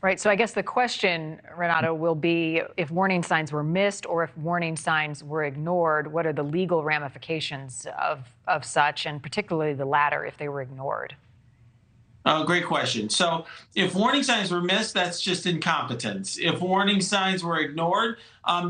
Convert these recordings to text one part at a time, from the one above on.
Right. So I guess the question, Renato, will be if warning signs were missed or if warning signs were ignored, what are the legal ramifications of such, and particularly the latter if they were ignored? Great question. So, if warning signs were missed, that's just incompetence. If warning signs were ignored,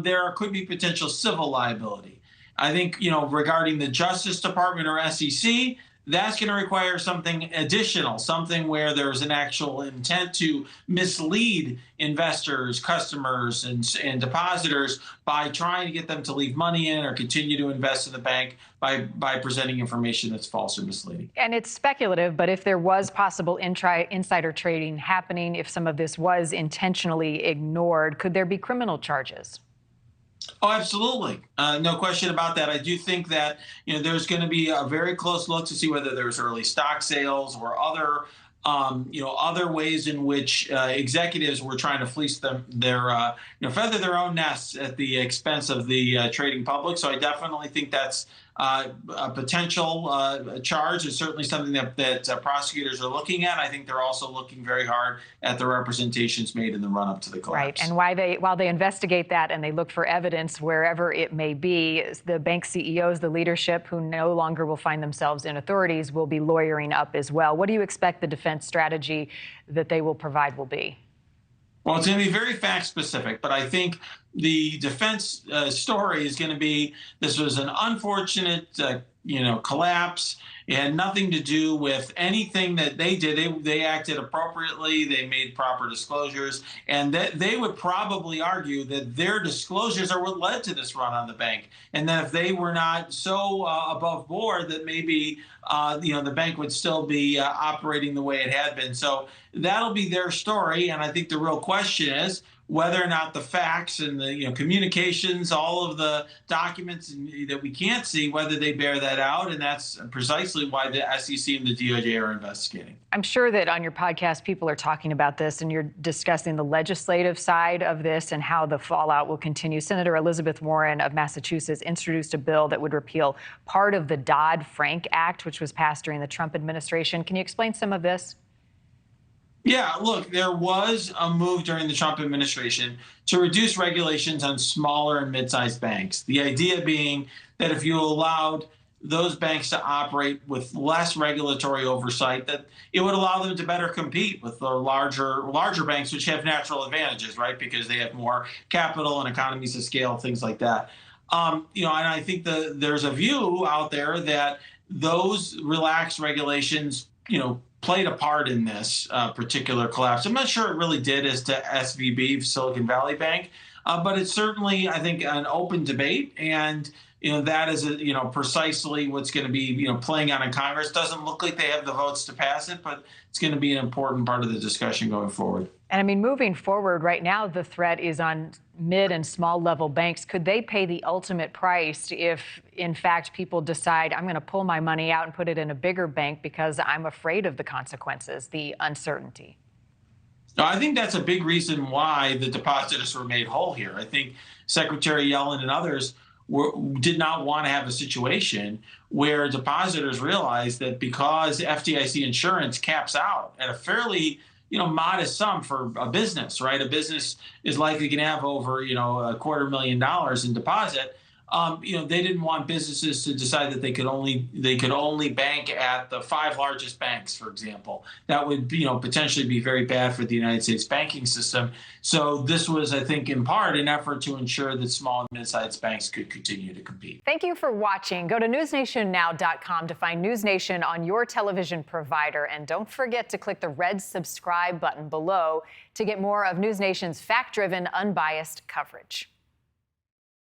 there could be potential civil liability. I think, regarding the Justice Department or SEC, that's going to require something additional, something where there's an actual intent to mislead investors, customers, and depositors by trying to get them to leave money in or continue to invest in the bank by presenting information that's false or misleading. And it's speculative, but if there was possible insider trading happening, if some of this was intentionally ignored, could there be criminal charges? Oh, absolutely. No question about that. I do think that there's going to be a very close look to see whether there's early stock sales or other ways in which executives were trying to fleece feather their own nests at the expense of the trading public. So I definitely think that's a potential charge. Is certainly something that prosecutors are looking at. I think they're also looking very hard at the representations made in the run-up to the collapse. Right, and while they investigate that and they look for evidence wherever it may be, the bank CEOs, the leadership who no longer will find themselves in authorities will be lawyering up as well. What do you expect the defense strategy that they will provide will be? Well, it's going to be very fact specific, but I think the defense story is going to be this was an unfortunate, collapse. It had nothing to do with anything that they did. They acted appropriately. They made proper disclosures, and that they would probably argue that their disclosures are what led to this run on the bank. And that if they were not so above board, that maybe the bank would still be operating the way it had been. So that'll be their story. And I think the real question is whether or not the facts and the communications, all of the documents that we can't see, whether they bear that out. And that's precisely why the SEC and the DOJ are investigating. I'm sure that on your podcast, people are talking about this and you're discussing the legislative side of this and how the fallout will continue. Senator Elizabeth Warren of Massachusetts introduced a bill that would repeal part of the DoddFrank Act, which was passed during the Trump administration. Can you explain some of this? Yeah, look, there was a move during the Trump administration to reduce regulations on smaller and mid-sized banks. The idea being that if you allowed those banks to operate with less regulatory oversight, that it would allow them to better compete with the larger banks, which have natural advantages, right? Because they have more capital and economies of scale, things like that. And I think there's a view out there that those relaxed regulations, played a part in this particular collapse. I'm not sure it really did as to SVB, Silicon Valley Bank, but it's certainly, I think, an open debate. And, that is, precisely what's going to be, playing out in Congress. Doesn't look like they have the votes to pass it, but it's going to be an important part of the discussion going forward. And I mean, moving forward right now, the threat is on mid and small level banks. Could they pay the ultimate price if, in fact, people decide I'm going to pull my money out and put it in a bigger bank because I'm afraid of the consequences, the uncertainty? No, I think that's a big reason why the depositors were made whole here. I think Secretary Yellen and others did not want to have a situation where depositors realized that because FDIC insurance caps out at a fairly modest sum for a business, right? A business is likely going to have over, $250,000 in deposit. They didn't want businesses to decide that they could only bank at the 5 largest banks, for example. That would, potentially be very bad for the United States banking system. So this was, I think, in part an effort to ensure that small and mid-sized banks could continue to compete. Thank you for watching. Go to newsnationnow.com to find NewsNation on your television provider. And don't forget to click the red subscribe button below to get more of NewsNation's fact-driven, unbiased coverage.